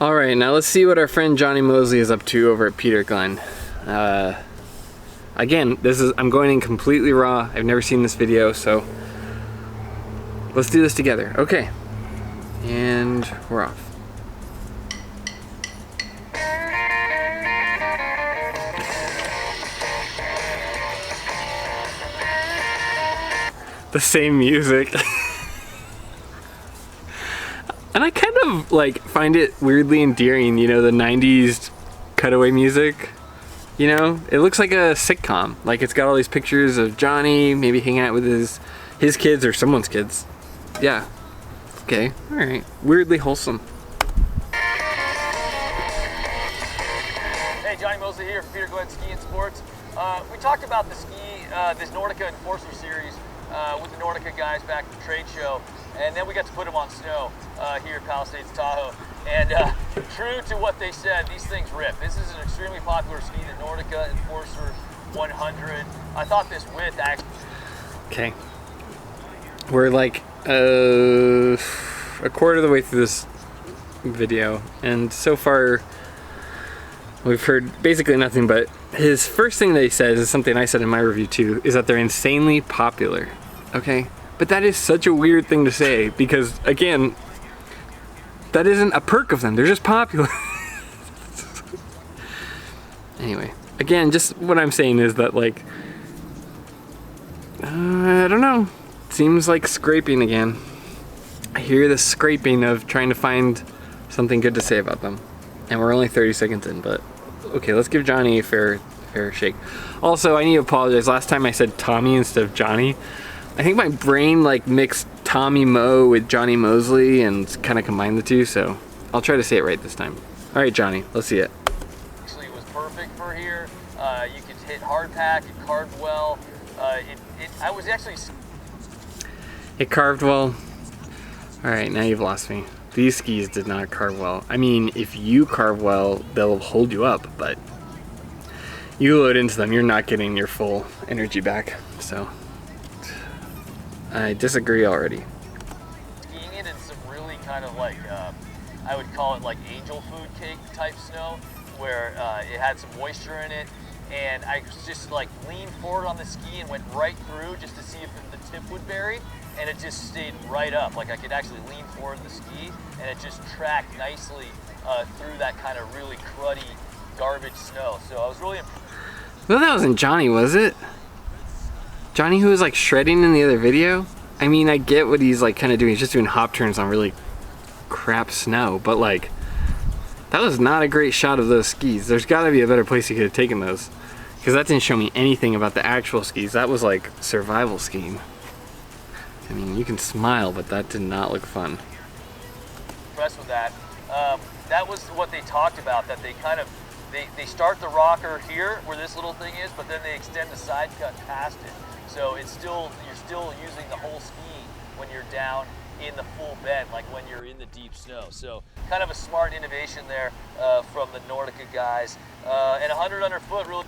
All right, now let's see what our friend Jonny Moseley is up to over at Peter Glen. Again, I'm going in completely raw. I've never seen this video, so let's do this together. Okay, and we're off. The same music. And I kind of like find it weirdly endearing, you know, the 90s cutaway music. You know, it looks like a sitcom. Like it's got all these pictures of Jonny maybe hanging out with his kids or someone's kids. Yeah. Okay. All right. Weirdly wholesome. Hey, Jonny Moseley here from Peter Glen Ski and Sports. We talked about the this Nordica Enforcer series with the Nordica guys back at the trade show, and then we got to put them on snow here at Palisades Tahoe. And true to what they said, these things rip. This is an extremely popular ski, the Nordica Enforcer 100. I thought this width actually... Okay. We're like a quarter of the way through this video, and so far we've heard basically nothing but his first thing that he says is something I said in my review too, is that they're insanely popular. Okay? But that is such a weird thing to say because, again, that isn't a perk of them. They're just popular. Anyway, again, just what I'm saying is that, like, I don't know. Seems like scraping again. I hear the scraping of trying to find something good to say about them. And we're only 30 seconds in, but okay, let's give Jonny a fair shake. Also, I need to apologize. Last time I said Tommy instead of Jonny. I think my brain like mixed Tommy Moe with Jonny Moseley and kind of combined the two, so I'll try to say it right this time. All right, Jonny, let's see it. Actually, it was perfect for here. You could hit hard pack, it carved well. I was actually... It carved well. All right, now you've lost me. These skis did not carve well. I mean, if you carve well, they'll hold you up, but you load into them, you're not getting your full energy back, so I disagree already. Skiing it in some really kind of like, I would call it like angel food cake type snow, where it had some moisture in it, and I just like leaned forward on the ski and went right through just to see if the tip would bury, and it just stayed right up. Like I could actually lean forward the ski, and it just tracked nicely through that kind of really cruddy garbage snow. So I was really impressed. No, that wasn't Jonny, was it? Jonny, who was like shredding in the other video? I mean, I get what he's like kind of doing. He's just doing hop turns on really crap snow, but like, that was not a great shot of those skis. There's got to be a better place he could have taken those, because that didn't show me anything about the actual skis. That was like survival skiing. I mean, you can smile, but that did not look fun. Impressed with that. That was what they talked about, that they kind of, they start the rocker here where this little thing is, but then they extend the side cut past it. So it's still, you're still using the whole ski when you're down in the full bend, like when you're in the deep snow. So kind of a smart innovation there from the Nordica guys. And 100 underfoot really.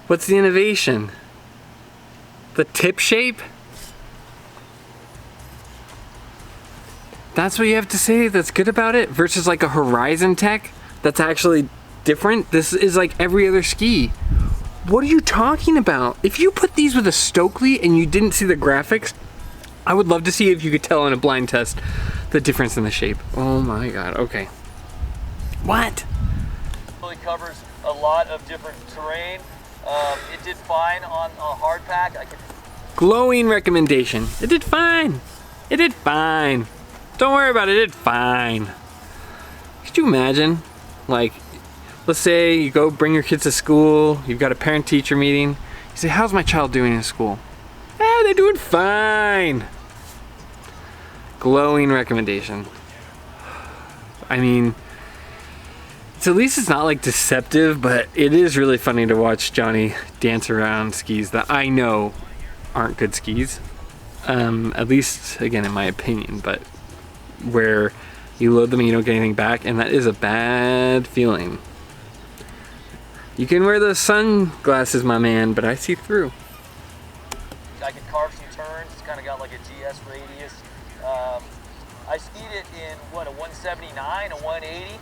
What's the innovation? The tip shape? That's what you have to say that's good about it versus like a Horizon Tech that's actually different? This is like every other ski. What are you talking about? If you put these with a Stokely and you didn't see the graphics, I would love to see if you could tell in a blind test the difference in the shape. Oh my God, okay. What? Really covers a lot of different terrain. It did fine on a hard pack. Glowing recommendation. It did fine. It did fine. Don't worry about it, it did fine. Could you imagine? Like, let's say you go bring your kids to school, you've got a parent-teacher meeting. You say, how's my child doing in school? They're doing fine. Glowing recommendation. I mean, at least it's not like deceptive, but it is really funny to watch Jonny dance around skis that I know aren't good skis. At least, again, in my opinion, but where you load them and you don't get anything back, and that is a bad feeling. You can wear those sunglasses, my man, but I see through. I can carve some turns. It's kind of got like a GS radius. I skied it in, what, a 179 179, a 180.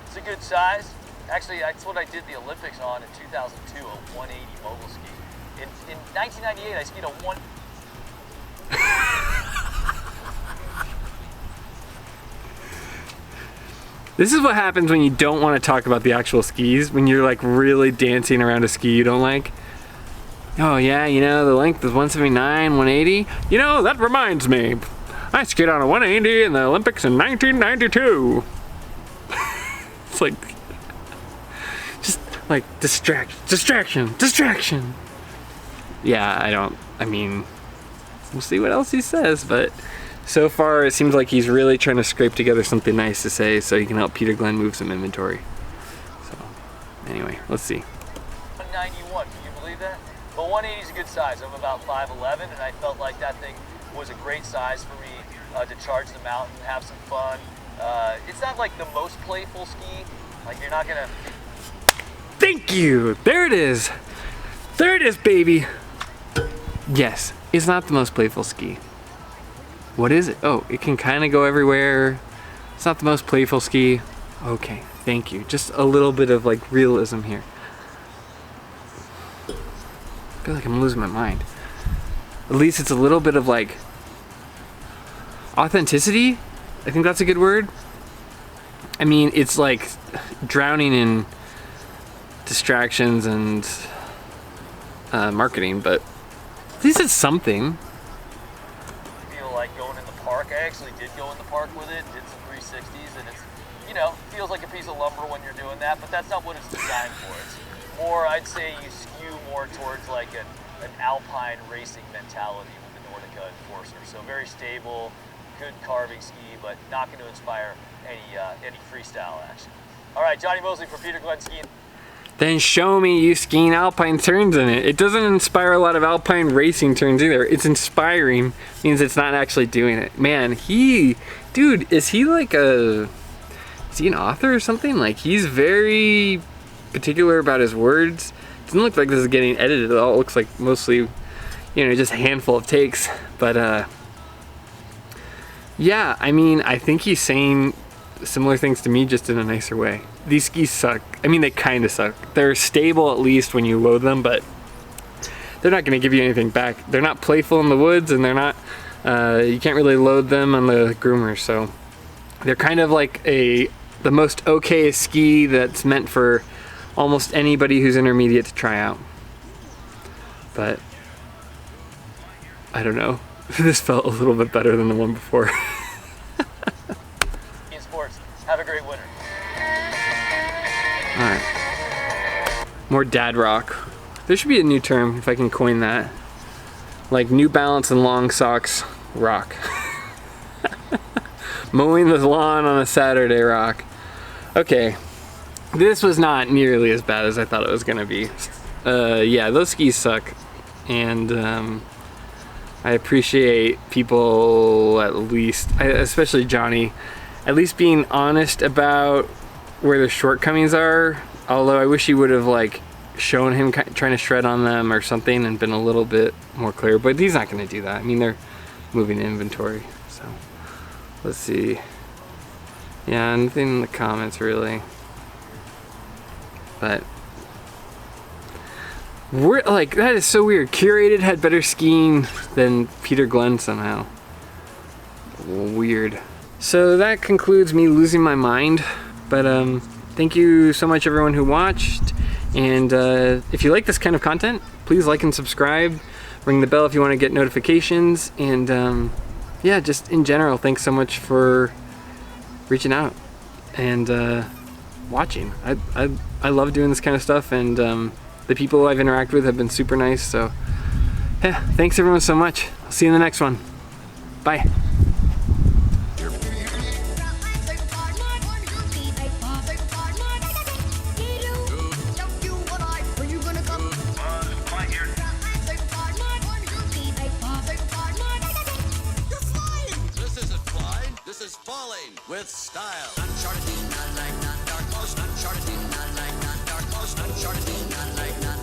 It's a good size. Actually, that's what I did the Olympics on in 2002, a 180 mogul ski. In 1998, I skied a one. This is what happens when you don't want to talk about the actual skis, when you're like really dancing around a ski you don't like. Oh yeah, you know, the length is 179, 180. You know, that reminds me. I skied on a 180 in the Olympics in 1992. It's like, just like distraction. Yeah, I mean, we'll see what else he says, but so far it seems like he's really trying to scrape together something nice to say so he can help Peter Glenn move some inventory. So, anyway, let's see. 191, can you believe that? But 180 is a good size. I'm about 5'11", and I felt like that thing was a great size for me to charge the mountain, have some fun. It's not like the most playful ski. Like, you're not gonna... Thank you! There it is! There it is, baby! Yes, it's not the most playful ski. What is it? Oh, it can kind of go everywhere. It's not the most playful ski. Okay, thank you. Just a little bit of like realism here. I feel like I'm losing my mind. At least it's a little bit of like authenticity. I think that's a good word. I mean, it's like drowning in distractions and marketing, but at least it's something. Like going in the park. I actually did go in the park with it, did some 360s, and it's, you know, feels like a piece of lumber when you're doing that, but that's not what it's designed for. It's more, I'd say you skew more towards like an alpine racing mentality with the Nordica Enforcer. So very stable, good carving ski, but not going to inspire any freestyle action. All right, Jonny Moseley for Peter Glenn Skiing. Then show me you skiing alpine turns in it. It doesn't inspire a lot of alpine racing turns either. It's inspiring, means it's not actually doing it. Man, dude, is he an author or something? Like, he's very particular about his words. It doesn't look like this is getting edited at all. It looks like mostly, you know, just a handful of takes. But, yeah, I mean, I think he's saying similar things to me, just in a nicer way. These skis suck. I mean, they kind of suck. They're stable at least when you load them, but they're not going to give you anything back. They're not playful in the woods, and they're not, you can't really load them on the groomers, so they're kind of like the most okay ski that's meant for almost anybody who's intermediate to try out. But I don't know. This felt a little bit better than the one before. Sports. Have a great winter. Alright. More dad rock. There should be a new term, if I can coin that. Like New Balance and long socks rock. Mowing the lawn on a Saturday rock. Okay. This was not nearly as bad as I thought it was gonna be. Yeah, those skis suck. And I appreciate people, at least, especially Jonny, at least being honest about where the shortcomings are. Although I wish he would have like shown him trying to shred on them or something and been a little bit more clear, but he's not going to do that. I mean, they're moving inventory, so let's see. Yeah, nothing in the comments really, but we're like, that is so weird. Curated had better skiing than Peter Glenn somehow. Weird. So that concludes me losing my mind, but thank you so much everyone who watched, and if you like this kind of content, please like and subscribe, ring the bell if you want to get notifications, and yeah, just in general, thanks so much for reaching out and watching. I love doing this kind of stuff, and the people I've interacted with have been super nice, so yeah, thanks everyone so much. I'll see you in the next one. Bye. With style. Uncharted, not like not dark most. Uncharted, not like not dark most. Uncharted, not like not